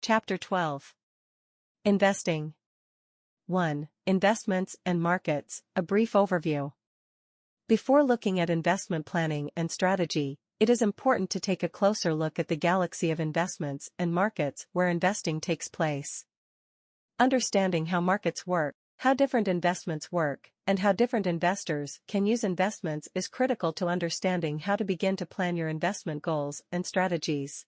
Chapter 12. Investing. 1. Investments and markets, a brief overview. Before looking at investment planning and strategy, it is important to take a closer look at the galaxy of investments and markets where investing takes place. Understanding how markets work, how different investments work, and how different investors can use investments is critical to understanding how to begin to plan your investment goals and strategies.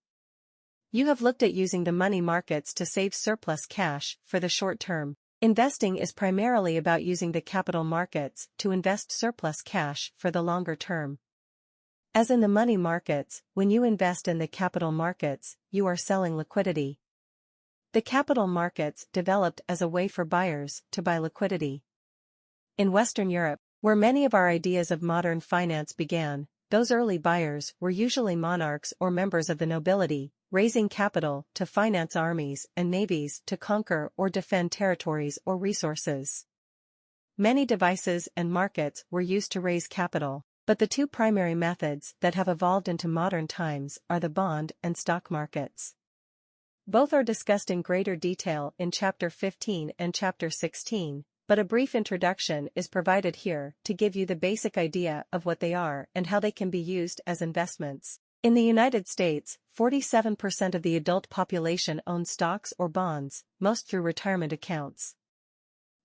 You have looked at using the money markets to save surplus cash for the short term. Investing is primarily about using the capital markets to invest surplus cash for the longer term. As in the money markets, when you invest in the capital markets, you are selling liquidity. The capital markets developed as a way for buyers to buy liquidity. In Western Europe, where many of our ideas of modern finance began, those early buyers were usually monarchs or members of the nobility, raising capital to finance armies and navies to conquer or defend territories or resources. Many devices and markets were used to raise capital, but the two primary methods that have evolved into modern times are the bond and stock markets. Both are discussed in greater detail in Chapter 15 and Chapter 16, but a brief introduction is provided here to give you the basic idea of what they are and how they can be used as investments. In the United States, 47% of the adult population owns stocks or bonds, most through retirement accounts.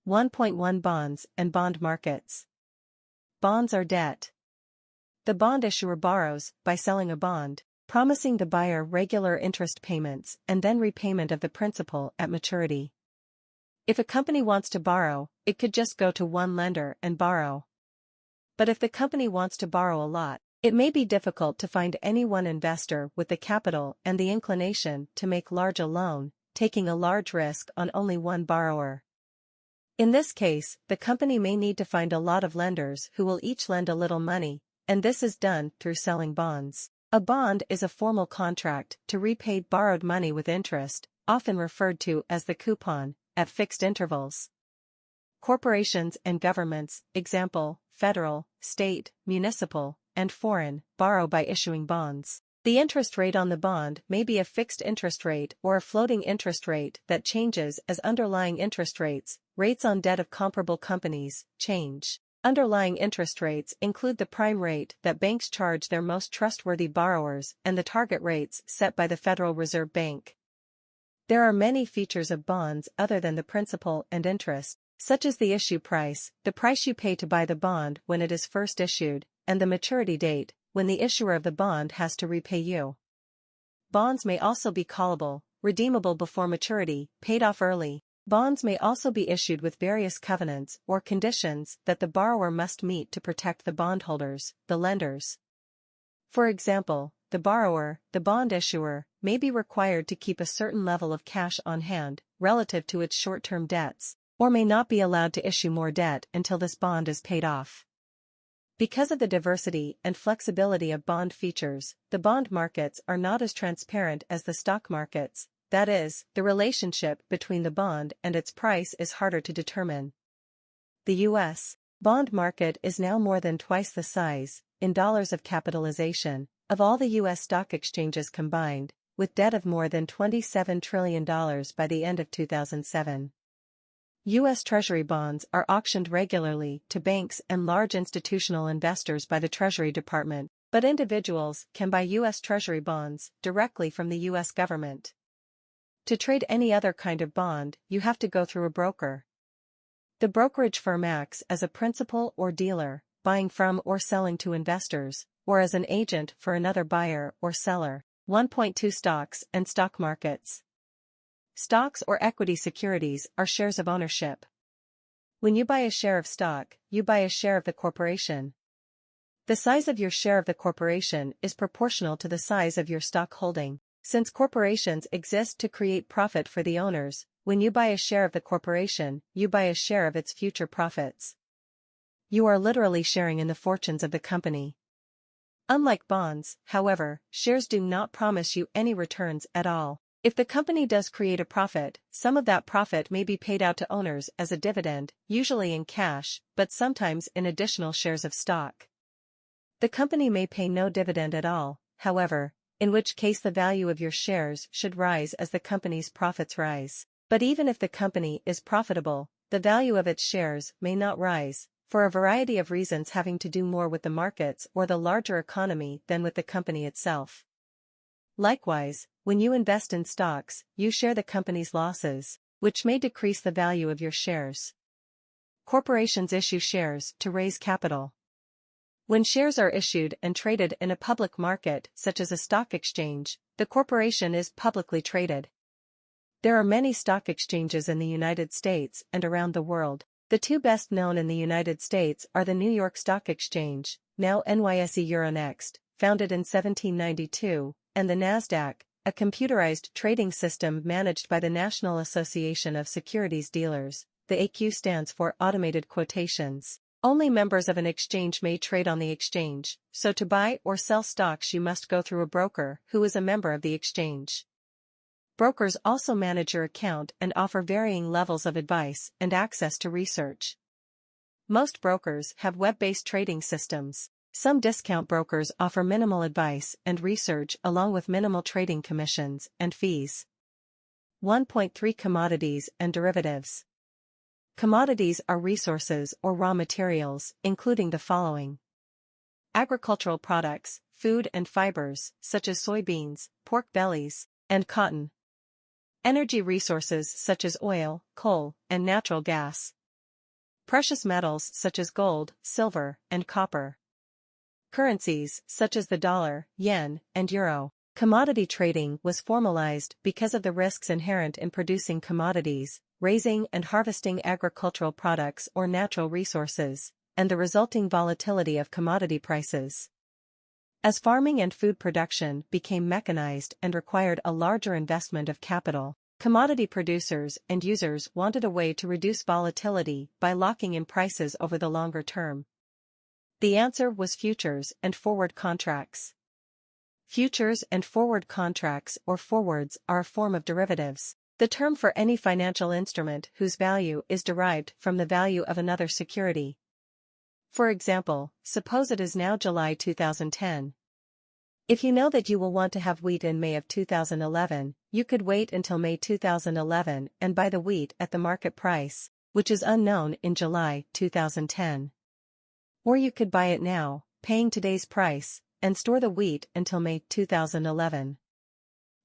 1.1 Bonds and bond markets. Bonds are debt. The bond issuer borrows by selling a bond, promising the buyer regular interest payments and then repayment of the principal at maturity. If a company wants to borrow, it could just go to one lender and borrow. But if the company wants to borrow a lot, it may be difficult to find any one investor with the capital and the inclination to make large a loan, taking a large risk on only one borrower. In this case, the company may need to find a lot of lenders who will each lend a little money, and this is done through selling bonds. A bond is a formal contract to repay borrowed money with interest, often referred to as the coupon, at fixed intervals. Corporations and governments, example, federal, state, municipal, and foreign, borrow by issuing bonds. The interest rate on the bond may be a fixed interest rate or a floating interest rate that changes as underlying interest rates on debt of comparable companies, change. Underlying interest rates include the prime rate that banks charge their most trustworthy borrowers and the target rates set by the Federal Reserve Bank. There are many features of bonds other than the principal and interest, such as the issue price, the price you pay to buy the bond when it is first issued, and the maturity date, when the issuer of the bond has to repay you. Bonds may also be callable, redeemable before maturity, paid off early. Bonds may also be issued with various covenants or conditions that the borrower must meet to protect the bondholders, the lenders. For example, the borrower, the bond issuer, may be required to keep a certain level of cash on hand, relative to its short-term debts, or may not be allowed to issue more debt until this bond is paid off. Because of the diversity and flexibility of bond features, the bond markets are not as transparent as the stock markets. That is, the relationship between the bond and its price is harder to determine. The U.S. bond market is now more than twice the size, in dollars of capitalization, of all the U.S. stock exchanges combined, with debt of more than $27 trillion by the end of 2007. U.S. Treasury bonds are auctioned regularly to banks and large institutional investors by the Treasury Department, but individuals can buy U.S. Treasury bonds directly from the U.S. government. To trade any other kind of bond, you have to go through a broker. The brokerage firm acts as a principal or dealer, buying from or selling to investors, or as an agent for another buyer or seller. 1.2 Stocks and stock markets. Stocks or equity securities are shares of ownership. When you buy a share of stock, you buy a share of the corporation. The size of your share of the corporation is proportional to the size of your stock holding. Since corporations exist to create profit for the owners, when you buy a share of the corporation, you buy a share of its future profits. You are literally sharing in the fortunes of the company. Unlike bonds, however, shares do not promise you any returns at all. If the company does create a profit, some of that profit may be paid out to owners as a dividend, usually in cash, but sometimes in additional shares of stock. The company may pay no dividend at all, however, in which case the value of your shares should rise as the company's profits rise. But even if the company is profitable, the value of its shares may not rise, for a variety of reasons having to do more with the markets or the larger economy than with the company itself. Likewise, when you invest in stocks, you share the company's losses, which may decrease the value of your shares. Corporations issue shares to raise capital. When shares are issued and traded in a public market such as a stock exchange, the corporation is publicly traded. There are many stock exchanges in the United States and around the world. The two best known in the United States are the New York Stock Exchange, now NYSE Euronext, founded in 1792, and the NASDAQ, a computerized trading system managed by the National Association of Securities Dealers. The AQ stands for Automated Quotations. Only members of an exchange may trade on the exchange, so to buy or sell stocks you must go through a broker who is a member of the exchange. Brokers also manage your account and offer varying levels of advice and access to research. Most brokers have web-based trading systems. Some discount brokers offer minimal advice and research along with minimal trading commissions and fees. 1.3 Commodities and derivatives. Commodities are resources or raw materials, including the following: agricultural products, food and fibers, such as soybeans, pork bellies, and cotton. Energy resources such as oil, coal, and natural gas. Precious metals such as gold, silver, and copper. Currencies such as the dollar, yen, and euro. Commodity trading was formalized because of the risks inherent in producing commodities, raising and harvesting agricultural products or natural resources, and the resulting volatility of commodity prices. As farming and food production became mechanized and required a larger investment of capital, commodity producers and users wanted a way to reduce volatility by locking in prices over the longer term. The answer was futures and forward contracts. Futures and forward contracts or forwards are a form of derivatives, the term for any financial instrument whose value is derived from the value of another security. For example, suppose it is now July 2010. If you know that you will want to have wheat in May of 2011, you could wait until May 2011 and buy the wheat at the market price, which is unknown in July 2010. Or you could buy it now, paying today's price, and store the wheat until May 2011.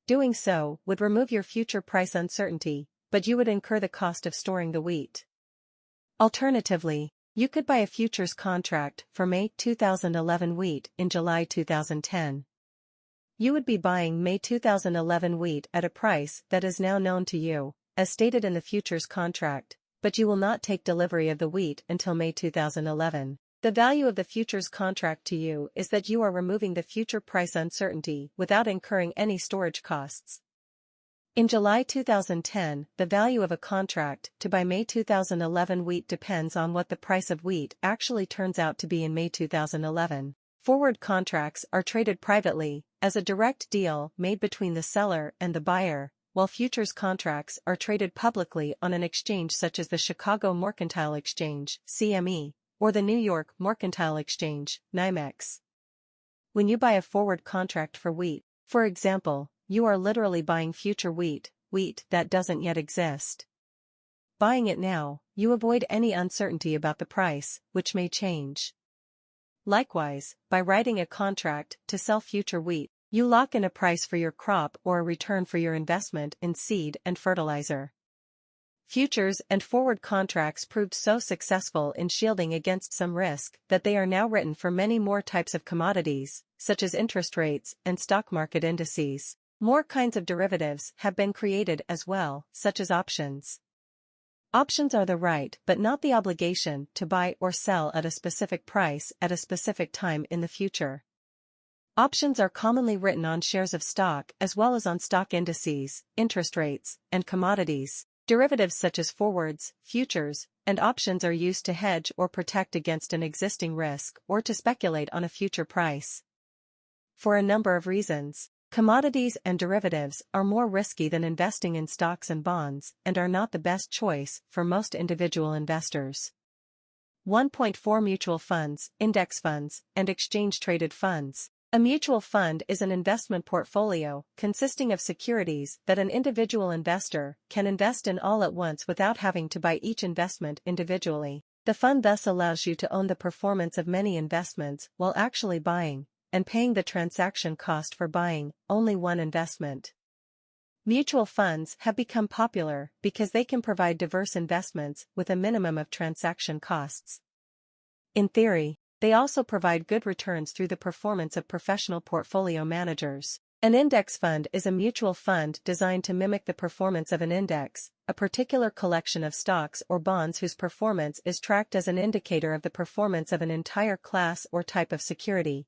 Doing so would remove your future price uncertainty, but you would incur the cost of storing the wheat. Alternatively, you could buy a futures contract for May 2011 wheat in July 2010. You would be buying May 2011 wheat at a price that is now known to you, as stated in the futures contract, but you will not take delivery of the wheat until May 2011. The value of the futures contract to you is that you are removing the future price uncertainty without incurring any storage costs. In July 2010, the value of a contract to buy May 2011 wheat depends on what the price of wheat actually turns out to be in May 2011. Forward contracts are traded privately, as a direct deal made between the seller and the buyer, while futures contracts are traded publicly on an exchange such as the Chicago Mercantile Exchange, CME, or the New York Mercantile Exchange, NYMEX. When you buy a forward contract for wheat, for example, you are literally buying future wheat that doesn't yet exist. Buying it now, you avoid any uncertainty about the price, which may change. Likewise, by writing a contract to sell future wheat, you lock in a price for your crop or a return for your investment in seed and fertilizer. Futures and forward contracts proved so successful in shielding against some risk that they are now written for many more types of commodities, such as interest rates and stock market indices. More kinds of derivatives have been created as well, such as options. Options are the right but not the obligation to buy or sell at a specific price at a specific time in the future. Options are commonly written on shares of stock as well as on stock indices, interest rates, and commodities. Derivatives such as forwards, futures, and options are used to hedge or protect against an existing risk or to speculate on a future price. For a number of reasons, commodities and derivatives are more risky than investing in stocks and bonds and are not the best choice for most individual investors. 1.4 Mutual funds, index funds, and exchange-traded funds. A mutual fund is an investment portfolio consisting of securities that an individual investor can invest in all at once without having to buy each investment individually. The fund thus allows you to own the performance of many investments while actually buying and paying the transaction cost for buying only one investment. Mutual funds have become popular because they can provide diverse investments with a minimum of transaction costs. In theory, they also provide good returns through the performance of professional portfolio managers. An index fund is a mutual fund designed to mimic the performance of an index, a particular collection of stocks or bonds whose performance is tracked as an indicator of the performance of an entire class or type of security.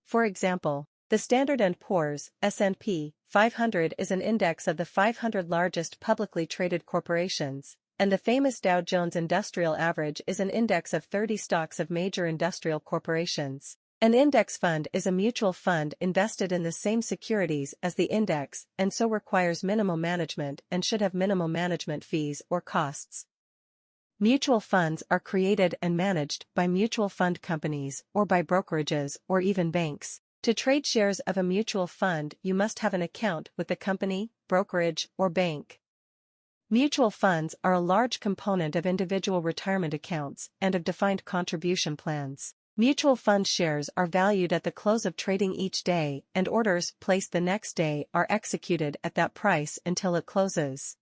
For example, the Standard & Poor's (S&P) 500 is an index of the 500 largest publicly traded corporations, and the famous Dow Jones Industrial Average is an index of 30 stocks of major industrial corporations. An index fund is a mutual fund invested in the same securities as the index and so requires minimal management and should have minimal management fees or costs. Mutual funds are created and managed by mutual fund companies or by brokerages or even banks. To trade shares of a mutual fund, you must have an account with the company, brokerage, or bank. Mutual funds are a large component of individual retirement accounts and of defined contribution plans. Mutual fund shares are valued at the close of trading each day, and orders placed the next day are executed at that price until it closes.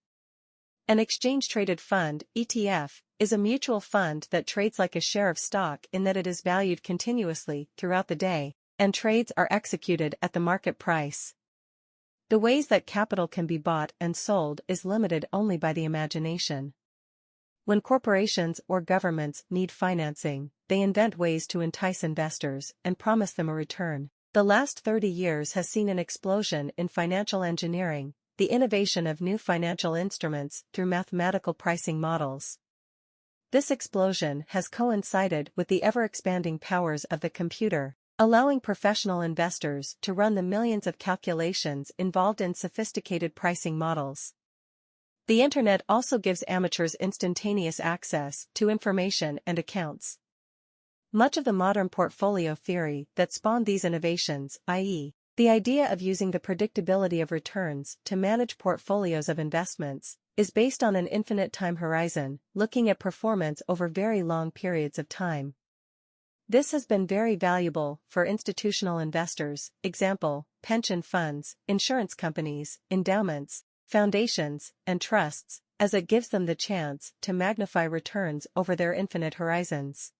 An exchange-traded fund, ETF, is a mutual fund that trades like a share of stock in that it is valued continuously throughout the day, and trades are executed at the market price. The ways that capital can be bought and sold is limited only by the imagination. When corporations or governments need financing, they invent ways to entice investors and promise them a return. The last 30 years has seen an explosion in financial engineering, the innovation of new financial instruments through mathematical pricing models. This explosion has coincided with the ever-expanding powers of the computer, allowing professional investors to run the millions of calculations involved in sophisticated pricing models. The Internet also gives amateurs instantaneous access to information and accounts. Much of the modern portfolio theory that spawned these innovations, i.e., the idea of using the predictability of returns to manage portfolios of investments, is based on an infinite time horizon, looking at performance over very long periods of time. This has been very valuable for institutional investors, example, pension funds, insurance companies, endowments, foundations, and trusts, as it gives them the chance to magnify returns over their infinite horizons.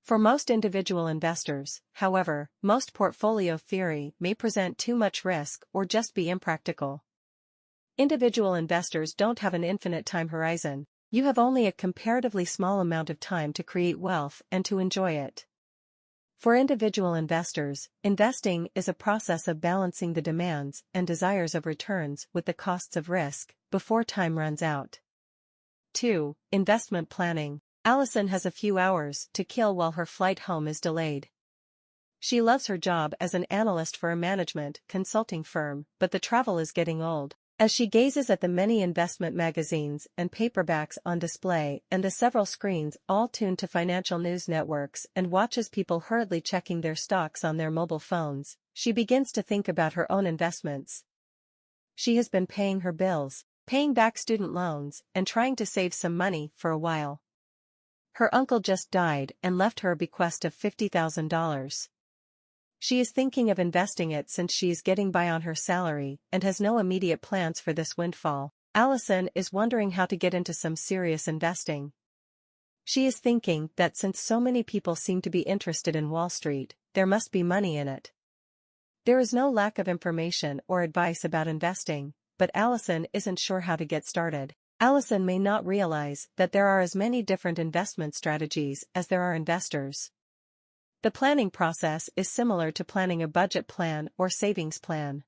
For most individual investors, however, most portfolio theory may present too much risk or just be impractical. Individual investors don't have an infinite time horizon. You have only a comparatively small amount of time to create wealth and to enjoy it. For individual investors, investing is a process of balancing the demands and desires of returns with the costs of risk before time runs out. 2. Investment planning. Allison has a few hours to kill while her flight home is delayed. She loves her job as an analyst for a management consulting firm, but the travel is getting old. As she gazes at the many investment magazines and paperbacks on display and the several screens all tuned to financial news networks and watches people hurriedly checking their stocks on their mobile phones, she begins to think about her own investments. She has been paying her bills, paying back student loans, and trying to save some money for a while. Her uncle just died and left her a bequest of $50,000. She is thinking of investing it since she is getting by on her salary and has no immediate plans for this windfall. Allison is wondering how to get into some serious investing. She is thinking that since so many people seem to be interested in Wall Street, there must be money in it. There is no lack of information or advice about investing, but Allison isn't sure how to get started. Allison may not realize that there are as many different investment strategies as there are investors. The planning process is similar to planning a budget plan or savings plan.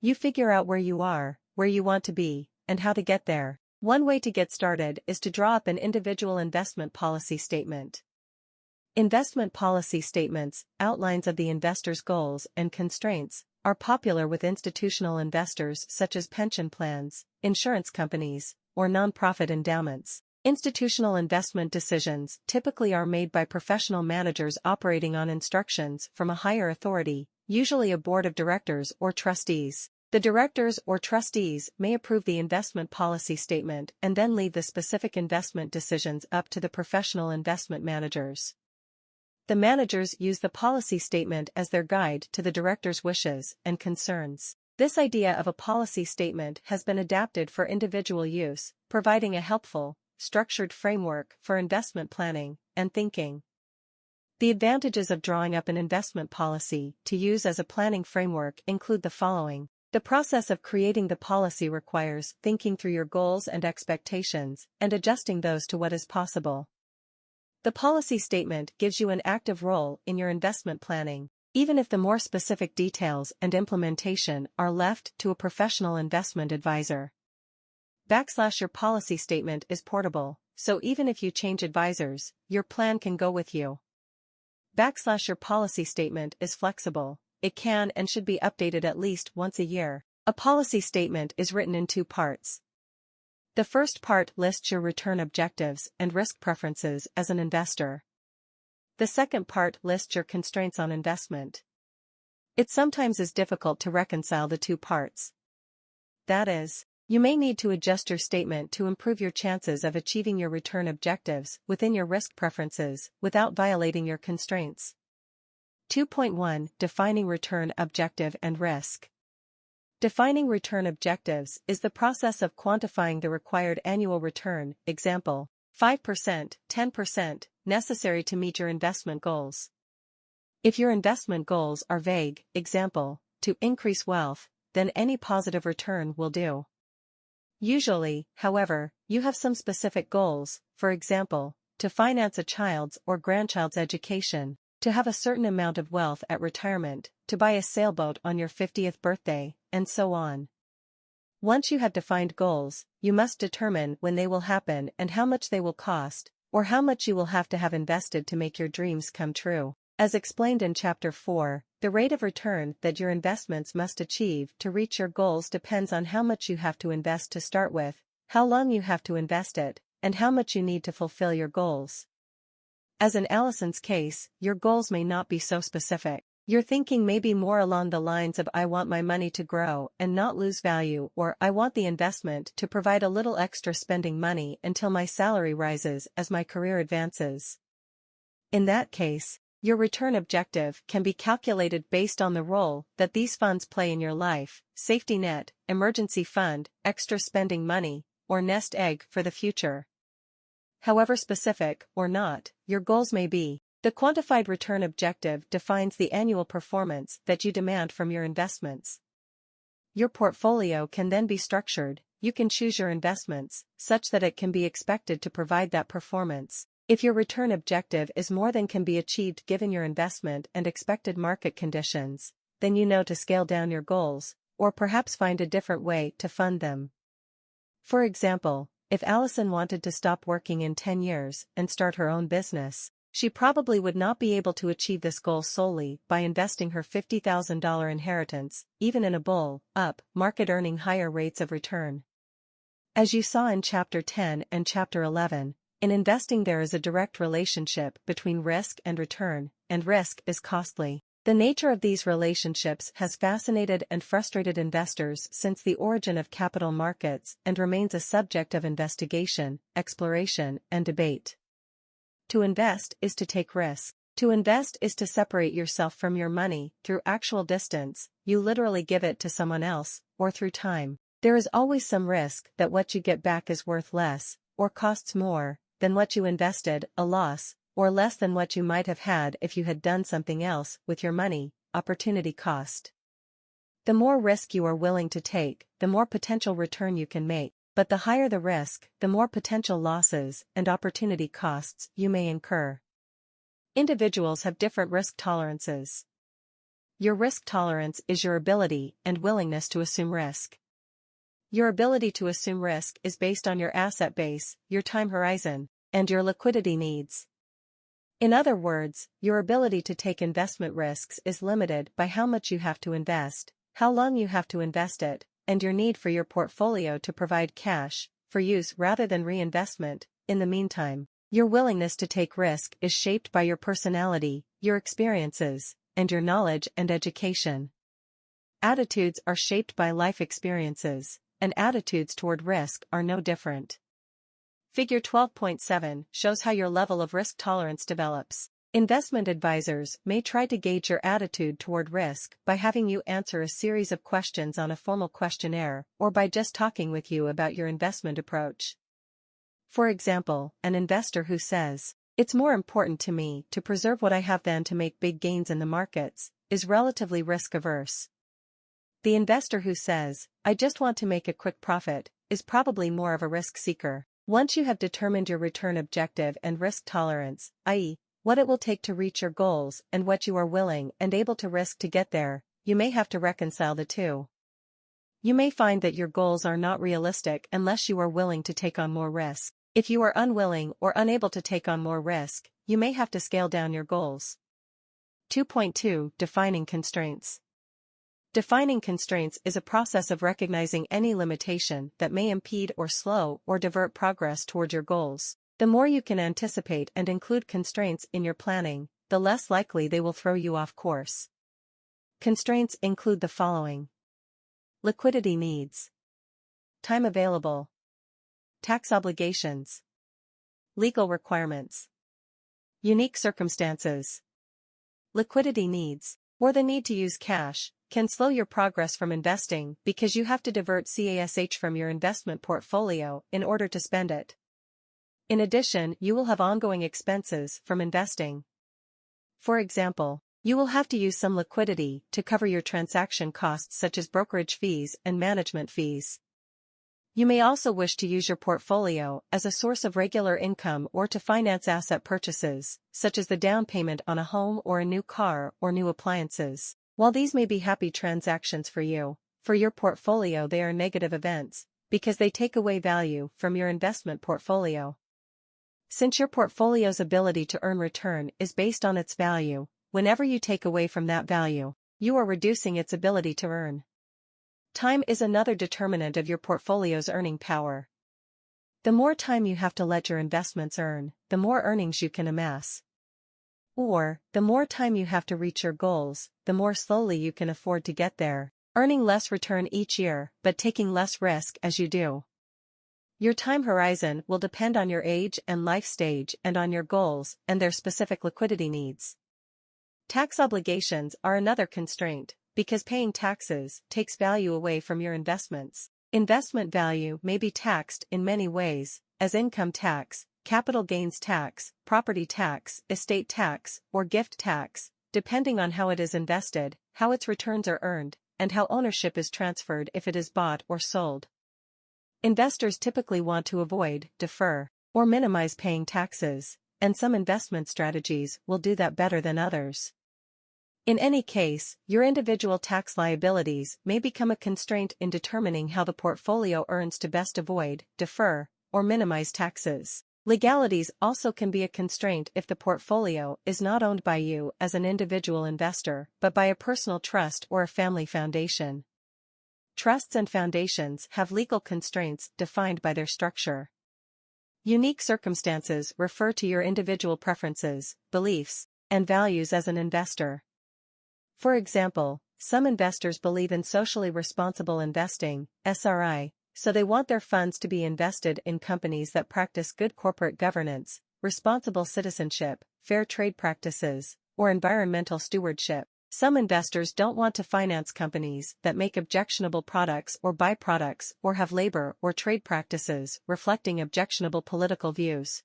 You figure out where you are, where you want to be, and how to get there. One way to get started is to draw up an individual investment policy statement. Investment policy statements, outlines of the investor's goals and constraints, are popular with institutional investors such as pension plans, insurance companies, or nonprofit endowments. Institutional investment decisions typically are made by professional managers operating on instructions from a higher authority, usually a board of directors or trustees. The directors or trustees may approve the investment policy statement and then leave the specific investment decisions up to the professional investment managers. The managers use the policy statement as their guide to the directors' wishes and concerns. This idea of a policy statement has been adapted for individual use, providing a helpful, structured framework for investment planning and thinking. The advantages of drawing up an investment policy to use as a planning framework include the following. The process of creating the policy requires thinking through your goals and expectations and adjusting those to what is possible. The policy statement gives you an active role in your investment planning, even if the more specific details and implementation are left to a professional investment advisor. Your policy statement is portable, so even if you change advisors, your plan can go with you. Your policy statement is flexible. It can and should be updated at least once a year. A policy statement is written in two parts. The first part lists your return objectives and risk preferences as an investor. The second part lists your constraints on investment. It sometimes is difficult to reconcile the two parts. That is, you may need to adjust your statement to improve your chances of achieving your return objectives within your risk preferences without violating your constraints. 2.1 Defining return objective and risk. Defining return objectives is the process of quantifying the required annual return, example, 5%, 10%, necessary to meet your investment goals. If your investment goals are vague, example, to increase wealth, then any positive return will do. Usually, however, you have some specific goals, for example, to finance a child's or grandchild's education, to have a certain amount of wealth at retirement, to buy a sailboat on your 50th birthday, and so on. Once you have defined goals, you must determine when they will happen and how much they will cost, or how much you will have to have invested to make your dreams come true. As explained in Chapter 4, the rate of return that your investments must achieve to reach your goals depends on how much you have to invest to start with, how long you have to invest it, and how much you need to fulfill your goals. As in Allison's case, your goals may not be so specific. Your thinking may be more along the lines of I want my money to grow and not lose value, or I want the investment to provide a little extra spending money until my salary rises as my career advances. In that case, your return objective can be calculated based on the role that these funds play in your life: safety net, emergency fund, extra spending money, or nest egg for the future. However specific, or not, your goals may be, the quantified return objective defines the annual performance that you demand from your investments. Your portfolio can then be structured. You can choose your investments such that it can be expected to provide that performance. If your return objective is more than can be achieved given your investment and expected market conditions, then you know to scale down your goals, or perhaps find a different way to fund them. For example, if Allison wanted to stop working in 10 years and start her own business, she probably would not be able to achieve this goal solely by investing her $50,000 inheritance, even in a bull-up market earning higher rates of return. As you saw in Chapter 10 and Chapter 11, in investing there is a direct relationship between risk and return, and risk is costly. The nature of these relationships has fascinated and frustrated investors since the origin of capital markets and remains a subject of investigation, exploration, and debate. To invest is to take risk. To invest is to separate yourself from your money through actual distance. You literally give it to someone else, or through time. There is always some risk that what you get back is worth less, or costs more than what you invested, a loss, or less than what you might have had if you had done something else with your money, opportunity cost. The more risk you are willing to take, the more potential return you can make, but the higher the risk, the more potential losses and opportunity costs you may incur. Individuals have different risk tolerances. Your risk tolerance is your ability and willingness to assume risk. Your ability to assume risk is based on your asset base, your time horizon, and your liquidity needs. In other words, your ability to take investment risks is limited by how much you have to invest, how long you have to invest it, and your need for your portfolio to provide cash, for use rather than reinvestment, In the meantime, your willingness to take risk is shaped by your personality, your experiences, and your knowledge and education. Attitudes are shaped by life experiences, and attitudes toward risk are no different. Figure 12.7 shows how your level of risk tolerance develops. Investment advisors may try to gauge your attitude toward risk by having you answer a series of questions on a formal questionnaire or by just talking with you about your investment approach. For example, an investor who says, "It's more important to me to preserve what I have than to make big gains in the markets," is relatively risk-averse. The investor who says, "I just want to make a quick profit," is probably more of a risk seeker. Once you have determined your return objective and risk tolerance, i.e., what it will take to reach your goals and what you are willing and able to risk to get there, you may have to reconcile the two. You may find that your goals are not realistic unless you are willing to take on more risk. If you are unwilling or unable to take on more risk, you may have to scale down your goals. 2.2 Defining constraints. Defining constraints is a process of recognizing any limitation that may impede or slow or divert progress toward your goals. The more you can anticipate and include constraints in your planning, the less likely they will throw you off course. Constraints include the following: liquidity needs, time available, tax obligations, legal requirements, unique circumstances. Liquidity needs, or the need to use cash, can slow your progress from investing because you have to divert cash from your investment portfolio in order to spend it. In addition, you will have ongoing expenses from investing. For example, you will have to use some liquidity to cover your transaction costs such as brokerage fees and management fees. You may also wish to use your portfolio as a source of regular income or to finance asset purchases, such as the down payment on a home or a new car or new appliances. While these may be happy transactions for you, for your portfolio they are negative events, because they take away value from your investment portfolio. Since your portfolio's ability to earn return is based on its value, whenever you take away from that value, you are reducing its ability to earn. Time is another determinant of your portfolio's earning power. The more time you have to let your investments earn, the more earnings you can amass. Or, the more time you have to reach your goals, the more slowly you can afford to get there, earning less return each year but taking less risk as you do. Your time horizon will depend on your age and life stage and on your goals and their specific liquidity needs. Tax obligations are another constraint, because paying taxes takes value away from your investments. Investment value may be taxed in many ways, as income tax, capital gains tax, property tax, estate tax, or gift tax, depending on how it is invested, how its returns are earned, and how ownership is transferred if it is bought or sold. Investors typically want to avoid, defer, or minimize paying taxes, and some investment strategies will do that better than others. In any case, your individual tax liabilities may become a constraint in determining how the portfolio earns to best avoid, defer, or minimize taxes. Legalities also can be a constraint if the portfolio is not owned by you as an individual investor but by a personal trust or a family foundation. Trusts and foundations have legal constraints defined by their structure. Unique circumstances refer to your individual preferences, beliefs, and values as an investor. For example, some investors believe in socially responsible investing, SRI, so they want their funds to be invested in companies that practice good corporate governance, responsible citizenship, fair trade practices, or environmental stewardship. Some investors don't want to finance companies that make objectionable products or byproducts or have labor or trade practices reflecting objectionable political views.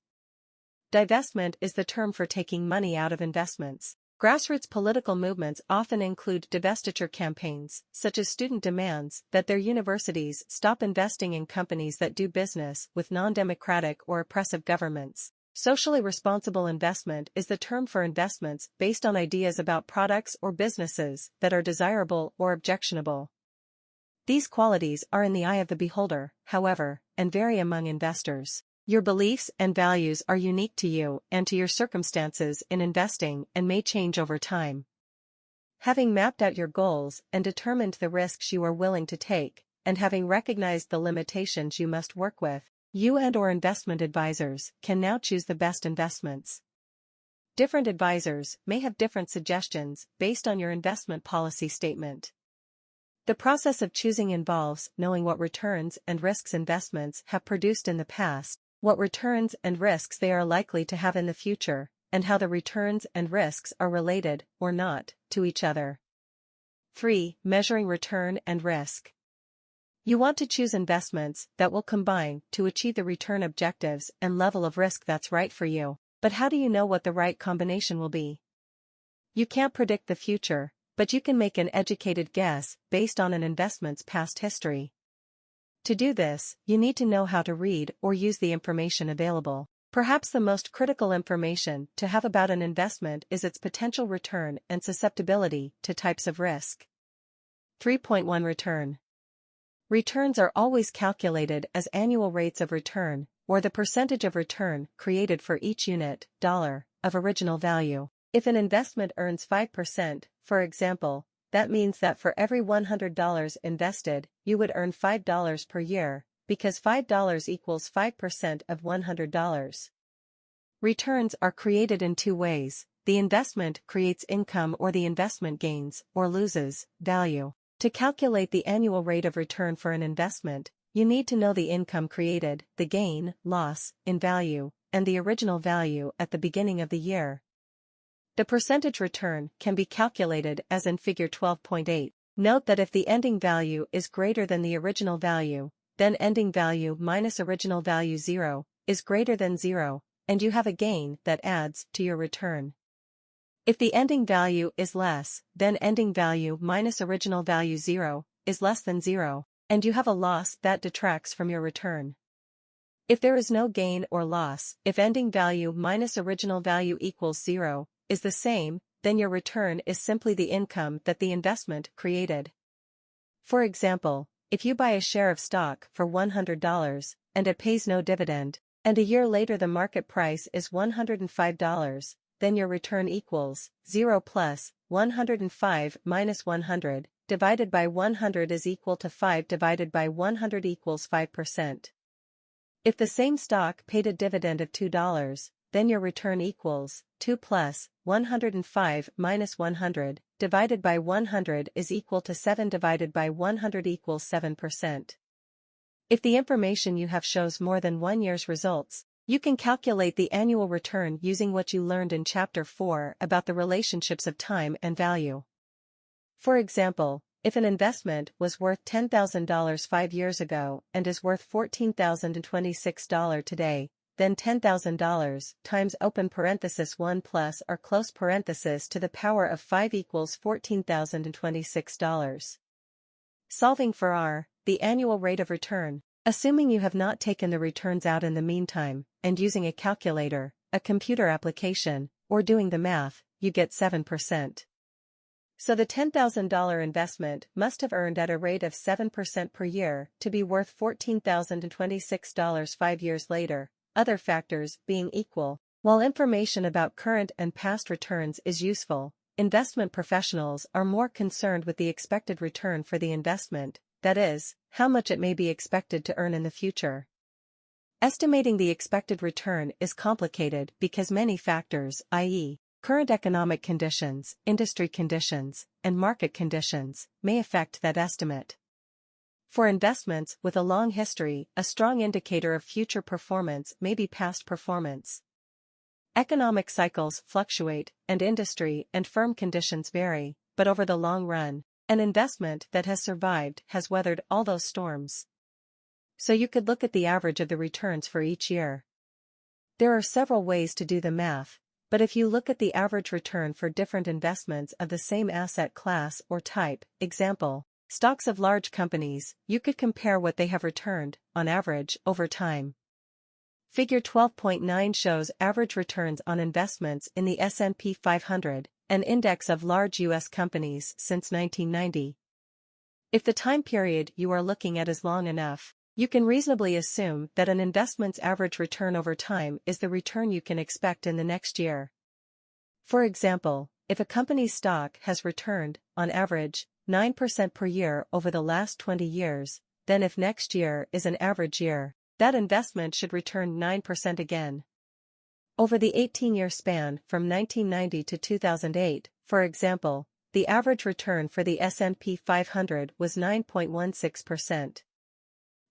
Divestment is the term for taking money out of investments. Grassroots political movements often include divestiture campaigns, such as student demands that their universities stop investing in companies that do business with non-democratic or oppressive governments. Socially responsible investment is the term for investments based on ideas about products or businesses that are desirable or objectionable. These qualities are in the eye of the beholder, however, and vary among investors. Your beliefs and values are unique to you and to your circumstances in investing and may change over time. Having mapped out your goals and determined the risks you are willing to take, and having recognized the limitations you must work with, You and/or investment advisors can now choose the best investments. Different advisors may have different suggestions based on your investment policy statement. The process of choosing involves knowing what returns and risks investments have produced in the past, what returns and risks they are likely to have in the future, and how the returns and risks are related, or not, to each other. 3. Measuring return and risk. You want to choose investments that will combine to achieve the return objectives and level of risk that's right for you. But how do you know what the right combination will be? You can't predict the future, but you can make an educated guess based on an investment's past history. To do this, you need to know how to read or use the information available. Perhaps the most critical information to have about an investment is its potential return and susceptibility to types of risk. 3.1 Return. Returns are always calculated as annual rates of return, or the percentage of return created for each unit, dollar, of original value. If an investment earns 5%, for example, that means that for every $100 invested, you would earn $5 per year, because $5 equals 5% of $100. Returns are created in two ways: the investment creates income or the investment gains, or loses, value. To calculate the annual rate of return for an investment, you need to know the income created, the gain, loss, in value, and the original value at the beginning of the year. The percentage return can be calculated as in Figure 12.8. Note that if the ending value is greater than the original value, then ending value minus original value 0 is greater than 0, and you have a gain that adds to your return. If the ending value is less, then ending value minus original value 0 is less than 0, and you have a loss that detracts from your return. If there is no gain or loss, if ending value minus original value equals 0 is the same, then your return is simply the income that the investment created. For example, if you buy a share of stock for $100, and it pays no dividend, and a year later the market price is $105, then your return equals 0 plus 105 minus 100, divided by 100 is equal to 5 divided by 100 equals 5%. If the same stock paid a dividend of $2, then your return equals 2 plus 105 minus 100, divided by 100 is equal to 7 divided by 100 equals 7%. If the information you have shows more than 1 year's results, you can calculate the annual return using what you learned in Chapter 4 about the relationships of time and value. For example, if an investment was worth $10,000 5 years ago and is worth $14,026 today, then $10,000 times open parenthesis 1 plus or close parenthesis to the power of 5 equals $14,026. Solving for R, the annual rate of return, assuming you have not taken the returns out in the meantime, and using a calculator, a computer application, or doing the math, you get 7%. So the $10,000 investment must have earned at a rate of 7% per year to be worth $14,026 5 years later, other factors being equal. While information about current and past returns is useful, investment professionals are more concerned with the expected return for the investment, that is, how much it may be expected to earn in the future. Estimating the expected return is complicated because many factors, i.e., current economic conditions, industry conditions, and market conditions, may affect that estimate. For investments with a long history, a strong indicator of future performance may be past performance. Economic cycles fluctuate, and industry and firm conditions vary, but over the long run, an investment that has survived has weathered all those storms. So you could look at the average of the returns for each year. There are several ways to do the math, but if you look at the average return for different investments of the same asset class or type, example, stocks of large companies, you could compare what they have returned, on average, over time. Figure 12.9 shows average returns on investments in the S&P 500, an index of large U.S. companies since 1990. If the time period you are looking at is long enough, you can reasonably assume that an investment's average return over time is the return you can expect in the next year. For example, if a company's stock has returned, on average, 9% per year over the last 20 years, then if next year is an average year, that investment should return 9% again. Over the 18-year span from 1990 to 2008, for example, the average return for the S&P 500 was 9.16%.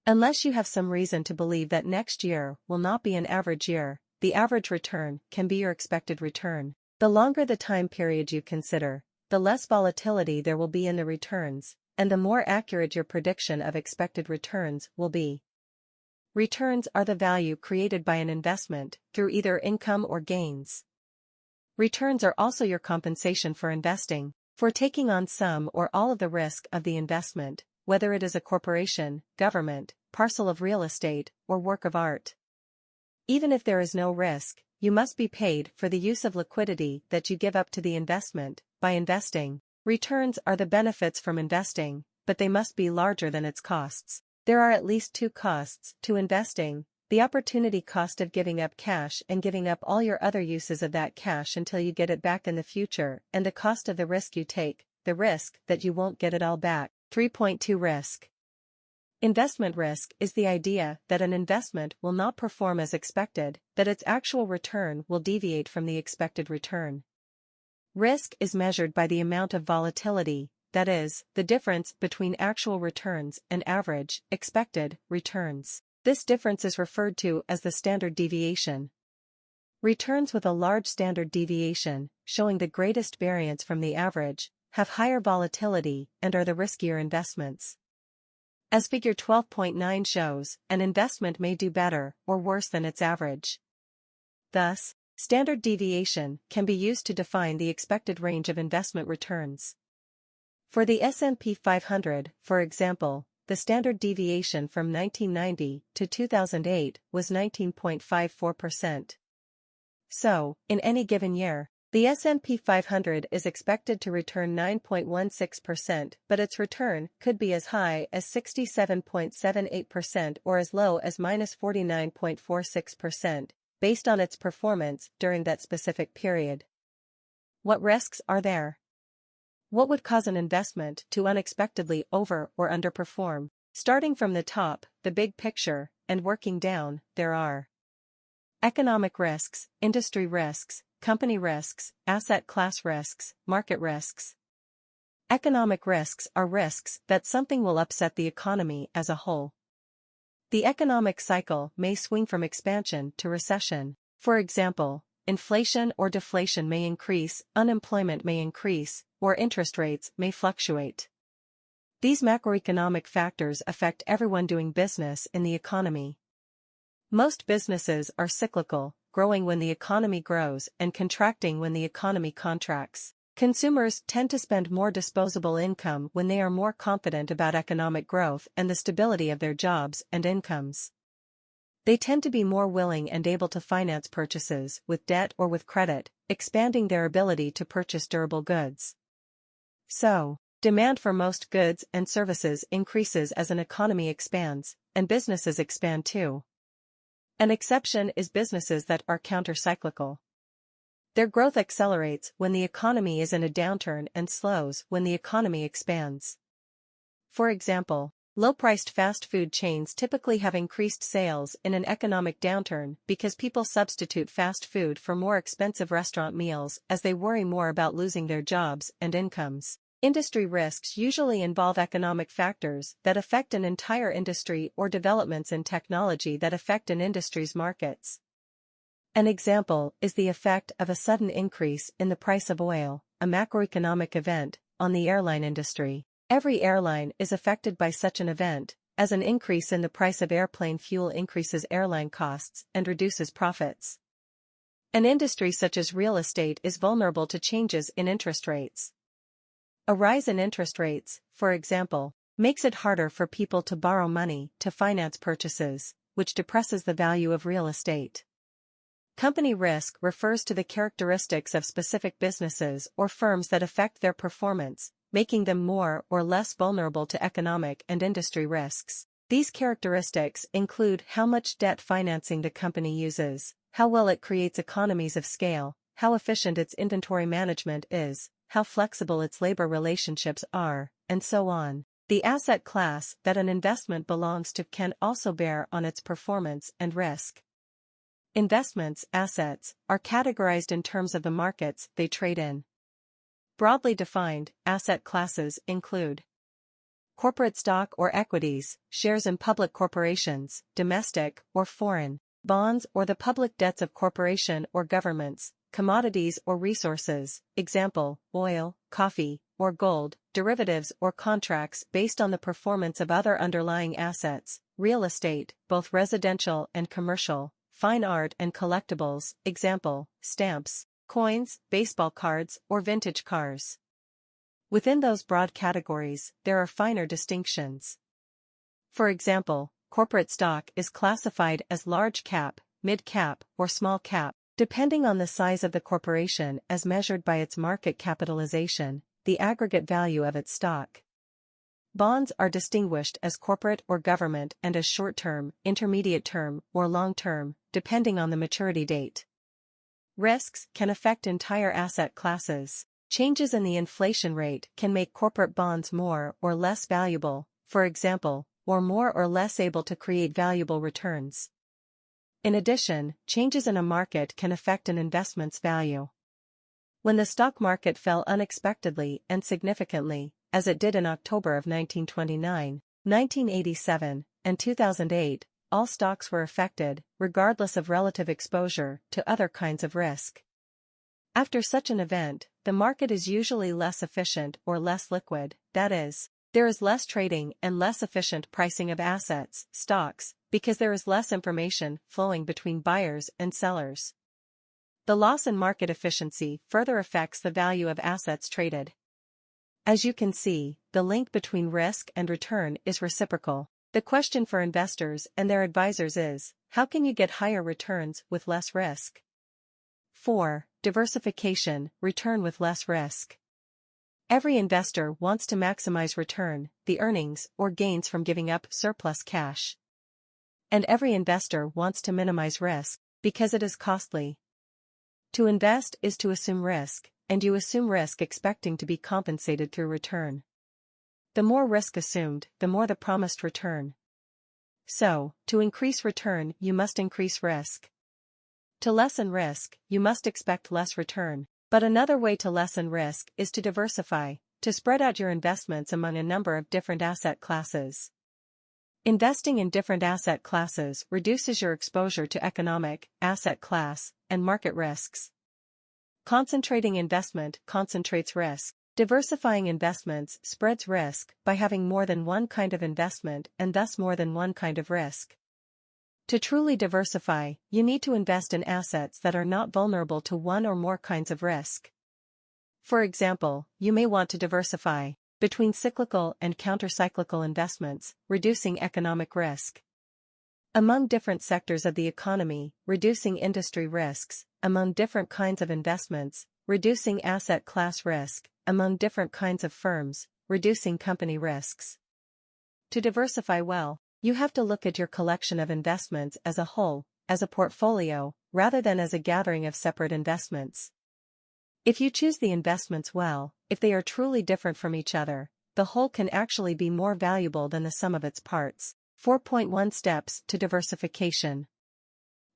Unless you have some reason to believe that next year will not be an average year, the average return can be your expected return. The longer the time period you consider, the less volatility there will be in the returns, and the more accurate your prediction of expected returns will be. Returns are the value created by an investment through either income or gains. Returns are also your compensation for investing, for taking on some or all of the risk of the investment, whether it is a corporation, government, parcel of real estate, or work of art. Even if there is no risk, you must be paid for the use of liquidity that you give up to the investment by investing. Returns are the benefits from investing, but they must be larger than its costs. There are at least two costs to investing: the opportunity cost of giving up cash and giving up all your other uses of that cash until you get it back in the future, and the cost of the risk you take, the risk that you won't get it all back. 3.2 Risk. Investment risk is the idea that an investment will not perform as expected, that its actual return will deviate from the expected return. Risk is measured by the amount of volatility, that is, the difference between actual returns and average, expected, returns. This difference is referred to as the standard deviation. Returns with a large standard deviation, showing the greatest variance from the average, have higher volatility and are the riskier investments. As Figure 12.9 shows, an investment may do better or worse than its average. Thus, standard deviation can be used to define the expected range of investment returns. For the S&P 500, for example, the standard deviation from 1990 to 2008 was 19.54%. So, in any given year, the S&P 500 is expected to return 9.16%, but its return could be as high as 67.78% or as low as -49.46%, based on its performance during that specific period. What risks are there? What would cause an investment to unexpectedly over or underperform? Starting from the top, the big picture, and working down, there are economic risks, industry risks, company risks, asset class risks, market risks. Economic risks are risks that something will upset the economy as a whole. The economic cycle may swing from expansion to recession. For example, inflation or deflation may increase, unemployment may increase, or interest rates may fluctuate. These macroeconomic factors affect everyone doing business in the economy. Most businesses are cyclical, growing when the economy grows and contracting when the economy contracts. Consumers tend to spend more disposable income when they are more confident about economic growth and the stability of their jobs and incomes. They tend to be more willing and able to finance purchases with debt or with credit, expanding their ability to purchase durable goods. So, demand for most goods and services increases as an economy expands, and businesses expand too. An exception is businesses that are counter-cyclical. Their growth accelerates when the economy is in a downturn and slows when the economy expands. For example, low-priced fast food chains typically have increased sales in an economic downturn because people substitute fast food for more expensive restaurant meals as they worry more about losing their jobs and incomes. Industry risks usually involve economic factors that affect an entire industry or developments in technology that affect an industry's markets. An example is the effect of a sudden increase in the price of oil, a macroeconomic event, on the airline industry. Every airline is affected by such an event, as an increase in the price of airplane fuel increases airline costs and reduces profits. An industry such as real estate is vulnerable to changes in interest rates. A rise in interest rates, for example, makes it harder for people to borrow money to finance purchases, which depresses the value of real estate. Company risk refers to the characteristics of specific businesses or firms that affect their performance, making them more or less vulnerable to economic and industry risks. These characteristics include how much debt financing the company uses, how well it creates economies of scale, how efficient its inventory management is, how flexible its labor relationships are, and so on. The asset class that an investment belongs to can also bear on its performance and risk. Investments, assets, are categorized in terms of the markets they trade in. Broadly defined, asset classes include corporate stock or equities, shares in public corporations, domestic or foreign, bonds or the public debts of corporation or governments, commodities or resources, example, oil, coffee, or gold, derivatives or contracts based on the performance of other underlying assets, real estate, both residential and commercial, fine art and collectibles, example, stamps, coins, baseball cards, or vintage cars. Within those broad categories, there are finer distinctions. For example, corporate stock is classified as large cap, mid cap, or small cap, depending on the size of the corporation as measured by its market capitalization, the aggregate value of its stock. Bonds are distinguished as corporate or government and as short-term, intermediate-term, or long-term, depending on the maturity date. Risks can affect entire asset classes. Changes in the inflation rate can make corporate bonds more or less valuable, for example, or more or less able to create valuable returns. In addition, changes in a market can affect an investment's value. When the stock market fell unexpectedly and significantly, as it did in October of 1929, 1987, and 2008, all stocks were affected, regardless of relative exposure to other kinds of risk. After such an event, the market is usually less efficient or less liquid, that is, there is less trading and less efficient pricing of assets, stocks, because there is less information flowing between buyers and sellers. The loss in market efficiency further affects the value of assets traded. As you can see, the link between risk and return is reciprocal. The question for investors and their advisors is, how can you get higher returns with less risk? 4. Diversification, return with less risk. Every investor wants to maximize return, the earnings or gains from giving up surplus cash. And every investor wants to minimize risk, because it is costly. To invest is to assume risk, and you assume risk expecting to be compensated through return. The more risk assumed, the more the promised return. So, to increase return, you must increase risk. To lessen risk, you must expect less return. But another way to lessen risk is to diversify, to spread out your investments among a number of different asset classes. Investing in different asset classes reduces your exposure to economic, asset class, and market risks. Concentrating investment concentrates risk. Diversifying investments spreads risk by having more than one kind of investment and thus more than one kind of risk. To truly diversify, you need to invest in assets that are not vulnerable to one or more kinds of risk. For example, you may want to diversify between cyclical and counter-cyclical investments, reducing economic risk. Among different sectors of the economy, reducing industry risks. Among different kinds of investments, reducing asset class risk. Among different kinds of firms, reducing company risks. To diversify well, you have to look at your collection of investments as a whole, as a portfolio, rather than as a gathering of separate investments. If you choose the investments well, if they are truly different from each other, the whole can actually be more valuable than the sum of its parts. 4.1 Steps to Diversification.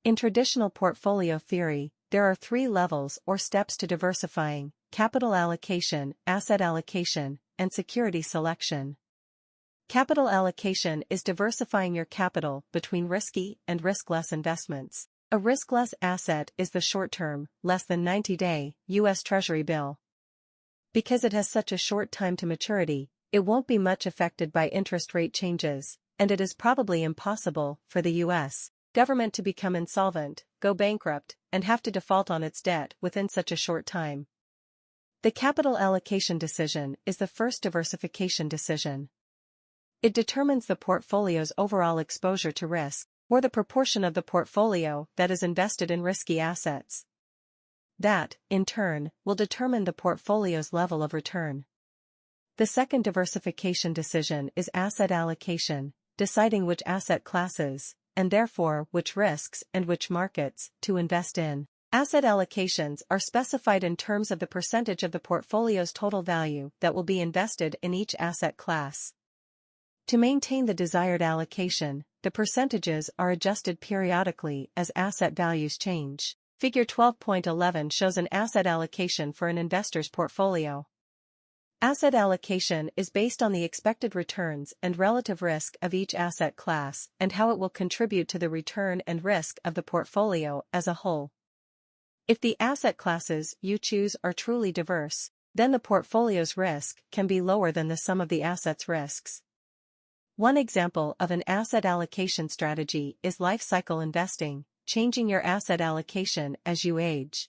In traditional portfolio theory, there are 3 levels or steps to diversifying: capital allocation, asset allocation, and security selection. Capital allocation is diversifying your capital between risky and riskless investments. A riskless asset is the short-term, less than 90-day, U.S. Treasury bill. Because it has such a short time to maturity, it won't be much affected by interest rate changes, and it is probably impossible for the U.S. government to become insolvent, go bankrupt, and have to default on its debt within such a short time. The capital allocation decision is the first diversification decision. It determines the portfolio's overall exposure to risk, or the proportion of the portfolio that is invested in risky assets. That, in turn, will determine the portfolio's level of return. The second diversification decision is asset allocation, deciding which asset classes, and therefore which risks and which markets, to invest in. Asset allocations are specified in terms of the percentage of the portfolio's total value that will be invested in each asset class. To maintain the desired allocation, the percentages are adjusted periodically as asset values change. Figure 12.11 shows an asset allocation for an investor's portfolio. Asset allocation is based on the expected returns and relative risk of each asset class and how it will contribute to the return and risk of the portfolio as a whole. If the asset classes you choose are truly diverse, then the portfolio's risk can be lower than the sum of the assets' risks. One example of an asset allocation strategy is life cycle investing, changing your asset allocation as you age.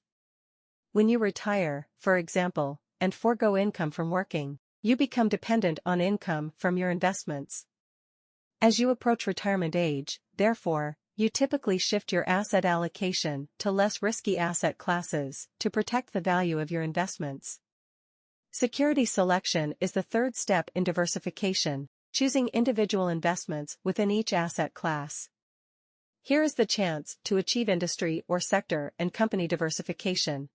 When you retire, for example, and forego income from working, you become dependent on income from your investments. As you approach retirement age, therefore, you typically shift your asset allocation to less risky asset classes to protect the value of your investments. Security selection is the third step in diversification, choosing individual investments within each asset class. Here is the chance to achieve industry or sector and company diversification.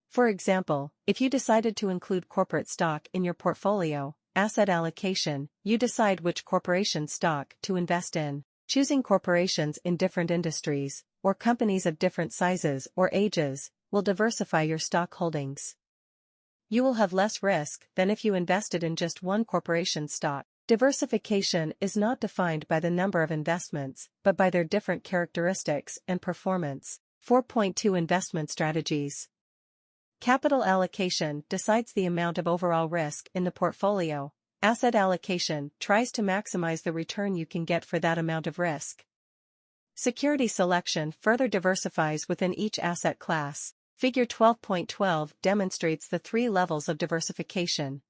For example, if you decided to include corporate stock in your portfolio, asset allocation, you decide which corporation stock to invest in. Choosing corporations in different industries, or companies of different sizes or ages, will diversify your stock holdings. You will have less risk than if you invested in just one corporation's stock. Diversification is not defined by the number of investments, but by their different characteristics and performance. 4.2 Investment Strategies. Capital allocation decides the amount of overall risk in the portfolio. Asset allocation tries to maximize the return you can get for that amount of risk. Security selection further diversifies within each asset class. Figure 12.12 demonstrates the three levels of diversification.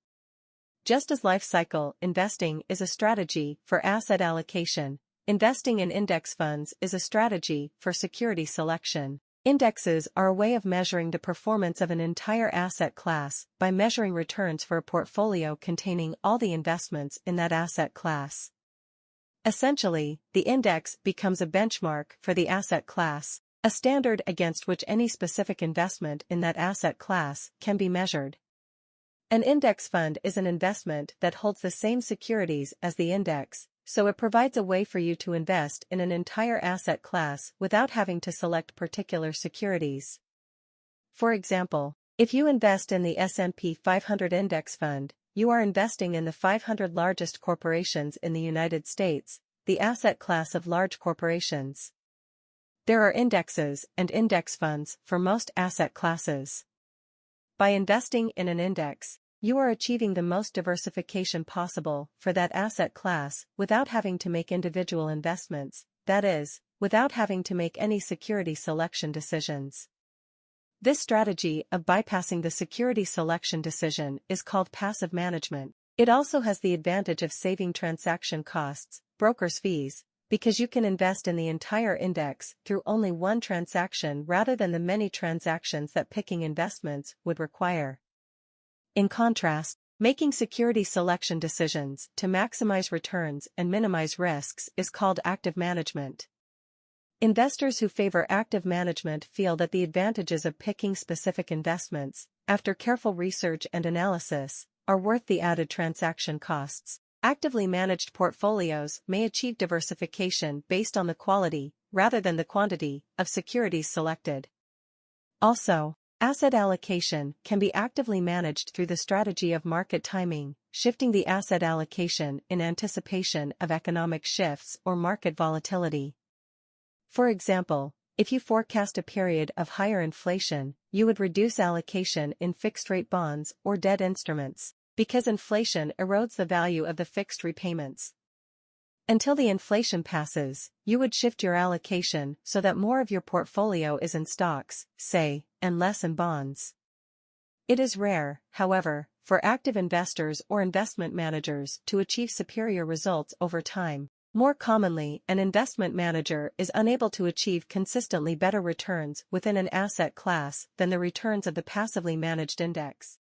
Just as life cycle investing is a strategy for asset allocation, investing in index funds is a strategy for security selection. Indexes are a way of measuring the performance of an entire asset class by measuring returns for a portfolio containing all the investments in that asset class. Essentially, the index becomes a benchmark for the asset class, a standard against which any specific investment in that asset class can be measured. An index fund is an investment that holds the same securities as the index, so it provides a way for you to invest in an entire asset class without having to select particular securities. For example, if you invest in the S&P 500 index fund, you are investing in the 500 largest corporations in the United States, the asset class of large corporations. There are indexes and index funds for most asset classes. By investing in an index, you are achieving the most diversification possible for that asset class without having to make individual investments, that is, without having to make any security selection decisions. This strategy of bypassing the security selection decision is called passive management. It also has the advantage of saving transaction costs, broker's fees, because you can invest in the entire index through only one transaction rather than the many transactions that picking investments would require. In contrast, making security selection decisions to maximize returns and minimize risks is called active management. Investors who favor active management feel that the advantages of picking specific investments, after careful research and analysis, are worth the added transaction costs. Actively managed portfolios may achieve diversification based on the quality, rather than the quantity, of securities selected. Also, asset allocation can be actively managed through the strategy of market timing, shifting the asset allocation in anticipation of economic shifts or market volatility. For example, if you forecast a period of higher inflation, you would reduce allocation in fixed-rate bonds or debt instruments, because inflation erodes the value of the fixed repayments. Until the inflation passes, you would shift your allocation so that more of your portfolio is in stocks, say, and less in bonds. It is rare, however, for active investors or investment managers to achieve superior results over time. More commonly, an investment manager is unable to achieve consistently better returns within an asset class than the returns of the passively managed index.